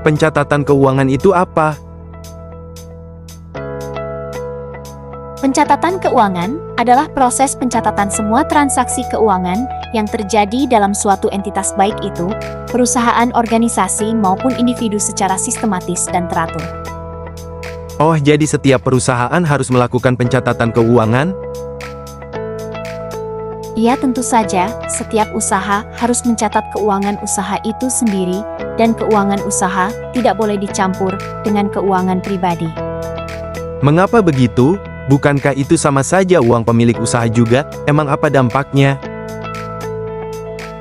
Pencatatan keuangan itu apa? Pencatatan keuangan adalah proses pencatatan semua transaksi keuangan yang terjadi dalam suatu entitas, baik itu perusahaan, organisasi, maupun individu, secara sistematis dan teratur. Oh, jadi setiap perusahaan harus melakukan pencatatan keuangan? Iya, tentu saja, setiap usaha harus mencatat keuangan usaha itu sendiri, dan keuangan usaha tidak boleh dicampur dengan keuangan pribadi. Mengapa begitu? Bukankah itu sama saja uang pemilik usaha juga? Emang apa dampaknya?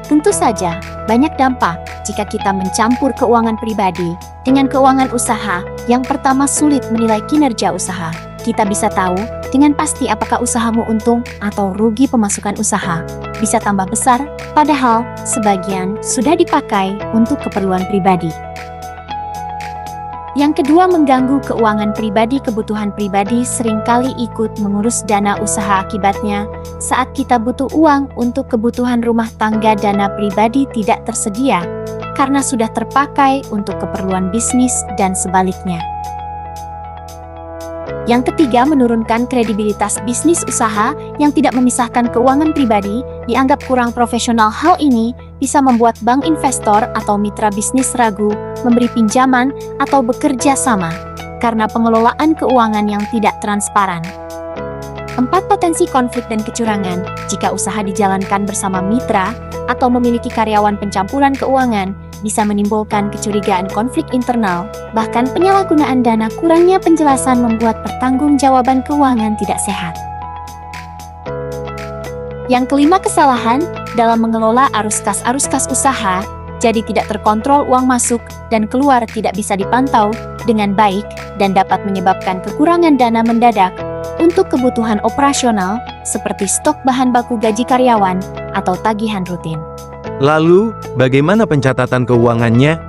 Tentu saja, banyak dampak jika kita mencampur keuangan pribadi dengan keuangan usaha. Yang pertama, sulit menilai kinerja usaha. Kita bisa tahu dengan pasti apakah usahamu untung atau rugi. Pemasukan usaha bisa tambah besar, padahal sebagian sudah dipakai untuk keperluan pribadi. Yang kedua, mengganggu keuangan pribadi. Kebutuhan pribadi seringkali ikut mengurus dana usaha. Akibatnya, saat kita butuh uang untuk kebutuhan rumah tangga, dana pribadi tidak tersedia karena sudah terpakai untuk keperluan bisnis dan sebaliknya. Yang ketiga, menurunkan kredibilitas bisnis. Usaha yang tidak memisahkan keuangan pribadi dianggap kurang profesional. Hal ini bisa membuat bank, investor, atau mitra bisnis ragu memberi pinjaman atau bekerja sama karena pengelolaan keuangan yang tidak transparan. 4. Potensi konflik dan kecurangan. Jika usaha dijalankan bersama mitra atau memiliki karyawan, pencampuran keuangan bisa menimbulkan kecurigaan, konflik internal, bahkan penyalahgunaan dana. Kurangnya penjelasan membuat pertanggungjawaban keuangan tidak sehat. Yang kelima, kesalahan dalam mengelola arus kas usaha. Jadi tidak terkontrol, uang masuk dan keluar tidak bisa dipantau dengan baik dan dapat menyebabkan kekurangan dana mendadak untuk kebutuhan operasional seperti stok bahan baku, gaji karyawan, atau tagihan rutin. Lalu, bagaimana pencatatan keuangannya?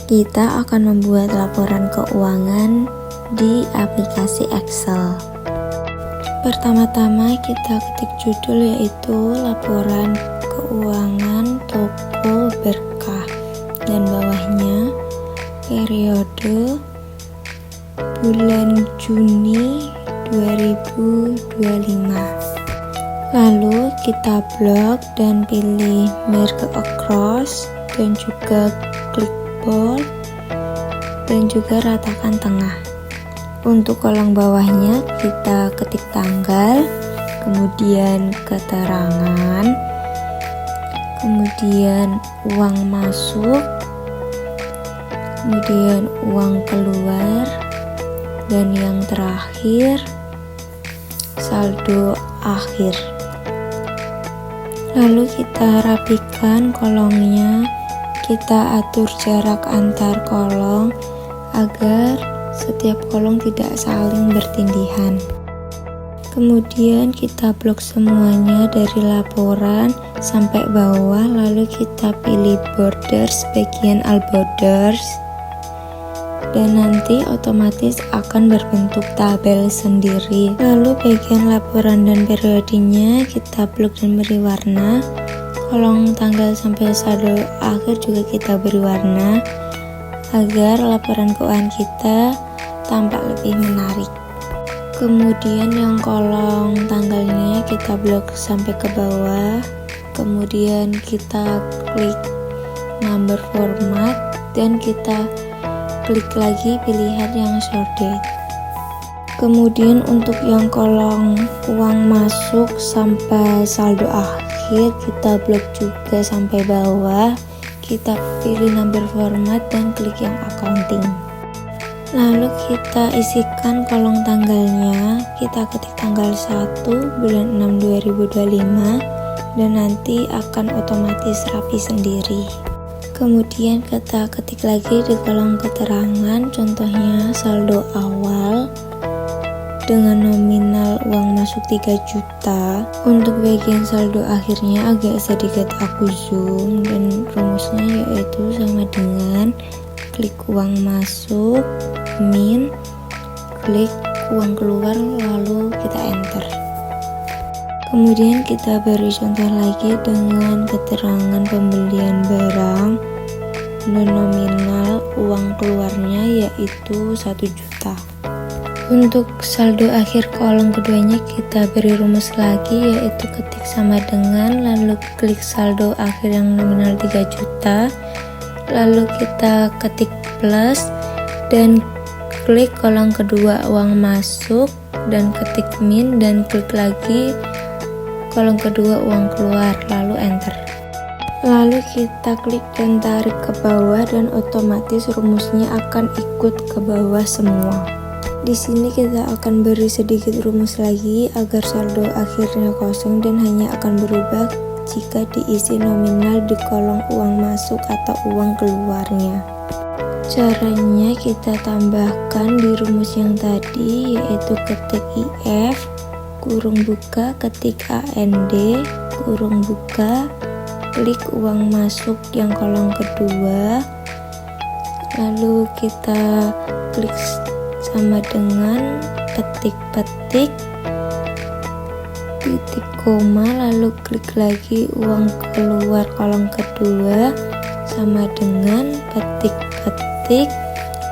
Kita akan membuat laporan keuangan di aplikasi Excel. Pertama-tama kita ketik judul, yaitu laporan keuangan toko berkah, dan bawahnya periode bulan Juni 2025. Lalu kita blok dan pilih merge across, dan juga klik bold, dan juga ratakan tengah. Untuk kolom bawahnya kita ketik tanggal, kemudian keterangan, kemudian uang masuk, kemudian uang keluar, dan yang terakhir saldo akhir. Lalu kita rapikan kolomnya, kita atur jarak antar kolom agar setiap kolom tidak saling bertindihan. Kemudian kita blok semuanya dari laporan sampai bawah, lalu kita pilih borders, bagian all borders, dan nanti otomatis akan berbentuk tabel sendiri. Lalu bagian laporan dan periodenya kita blok dan beri warna. Kolom tanggal sampai saldo akhir juga kita beri warna agar laporan keuangan kita tampak lebih menarik. Kemudian yang kolom tanggalnya kita blok sampai ke bawah. Kemudian kita klik number format dan kita klik lagi pilihan yang short date. Kemudian untuk yang kolom uang masuk sampai saldo akhir kita blok juga sampai bawah. Kita pilih number format dan klik yang accounting. Lalu kita isikan kolom tanggalnya. Kita ketik tanggal 1 bulan 6 2025 dan nanti akan otomatis rapi sendiri. Kemudian kita ketik lagi di kolom keterangan, contohnya saldo awal dengan nominal uang masuk 3 juta. Untuk bagian saldo akhirnya agak sedikit aku zoom, dan rumusnya yaitu sama dengan klik uang masuk, min, klik uang keluar, lalu kita enter. Kemudian kita beri contoh lagi dengan keterangan pembelian barang. nominal uang keluarnya yaitu 1 juta. Untuk saldo akhir kolom keduanya kita beri rumus lagi, yaitu ketik sama dengan, lalu klik saldo akhir yang nominal 3 juta, lalu kita ketik plus dan klik kolom kedua uang masuk dan ketik min dan klik lagi kolom kedua uang keluar, lalu enter. Lalu kita klik dan tarik ke bawah dan otomatis rumusnya akan ikut ke bawah semua. Di sini kita akan beri sedikit rumus lagi agar saldo akhirnya kosong dan hanya akan berubah jika diisi nominal di kolom uang masuk atau uang keluarnya. Caranya kita tambahkan di rumus yang tadi, yaitu ketik IF kurung buka, ketik AND kurung buka, klik uang masuk yang kolom kedua, lalu kita klik sama dengan ketik-petik titik koma, lalu klik lagi uang keluar kolom kedua sama dengan ketik-petik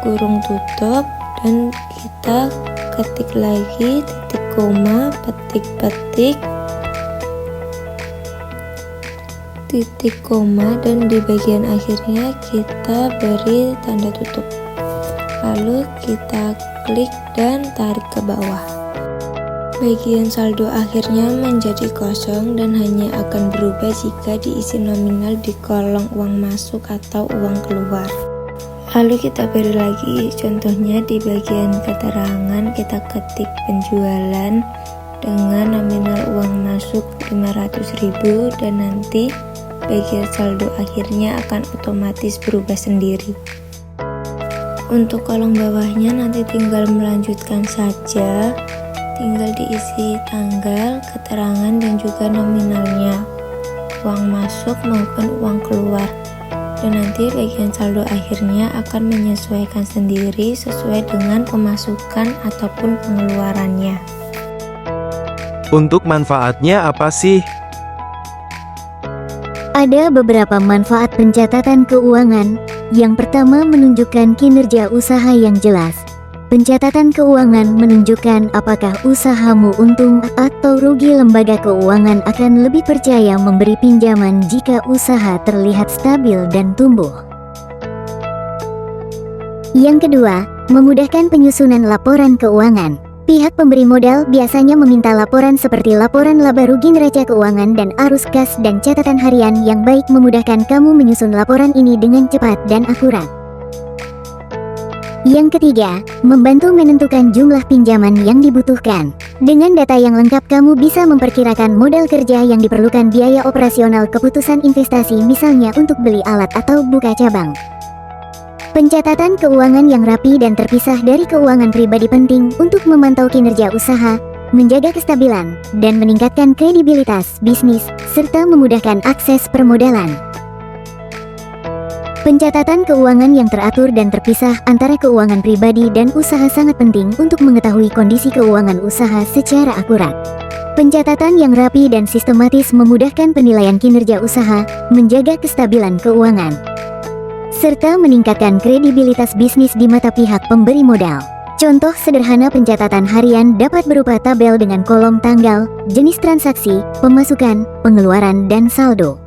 kurung tutup dan kita ketik lagi titik koma, petik-petik titik koma dan di bagian akhirnya kita beri tanda tutup. Lalu kita klik dan tarik ke bawah. Bagian saldo akhirnya menjadi kosong dan hanya akan berubah jika diisi nominal di kolom uang masuk atau uang keluar. Lalu kita beri lagi contohnya di bagian keterangan, kita ketik penjualan dengan nominal uang masuk 500.000 dan nanti bagian saldo akhirnya akan otomatis berubah sendiri. Untuk kolom bawahnya nanti tinggal melanjutkan saja, tinggal diisi tanggal, keterangan dan juga nominalnya, uang masuk maupun uang keluar, dan nanti bagian saldo akhirnya akan menyesuaikan sendiri sesuai dengan pemasukan ataupun pengeluarannya. Untuk manfaatnya apa sih? Ada beberapa manfaat pencatatan keuangan. Yang pertama, menunjukkan kinerja usaha yang jelas. Pencatatan keuangan menunjukkan apakah usahamu untung atau rugi. Lembaga keuangan akan lebih percaya memberi pinjaman jika usaha terlihat stabil dan tumbuh. Yang kedua, memudahkan penyusunan laporan keuangan. Pihak pemberi modal biasanya meminta laporan seperti laporan laba rugi neraca keuangan dan arus kas dan catatan harian yang baik. Memudahkan kamu menyusun laporan ini dengan cepat dan akurat. Yang ketiga, membantu menentukan jumlah pinjaman yang dibutuhkan. Dengan data yang lengkap kamu bisa memperkirakan modal kerja yang diperlukan, biaya operasional, keputusan investasi misalnya untuk beli alat atau buka cabang. Pencatatan keuangan yang rapi dan terpisah dari keuangan pribadi penting untuk memantau kinerja usaha, menjaga kestabilan, dan meningkatkan kredibilitas bisnis, serta memudahkan akses permodalan. Pencatatan keuangan yang teratur dan terpisah antara keuangan pribadi dan usaha sangat penting untuk mengetahui kondisi keuangan usaha secara akurat. Pencatatan yang rapi dan sistematis memudahkan penilaian kinerja usaha, menjaga kestabilan keuangan, serta meningkatkan kredibilitas bisnis di mata pihak pemberi modal. Contoh sederhana pencatatan harian dapat berupa tabel dengan kolom tanggal, jenis transaksi, pemasukan, pengeluaran, dan saldo.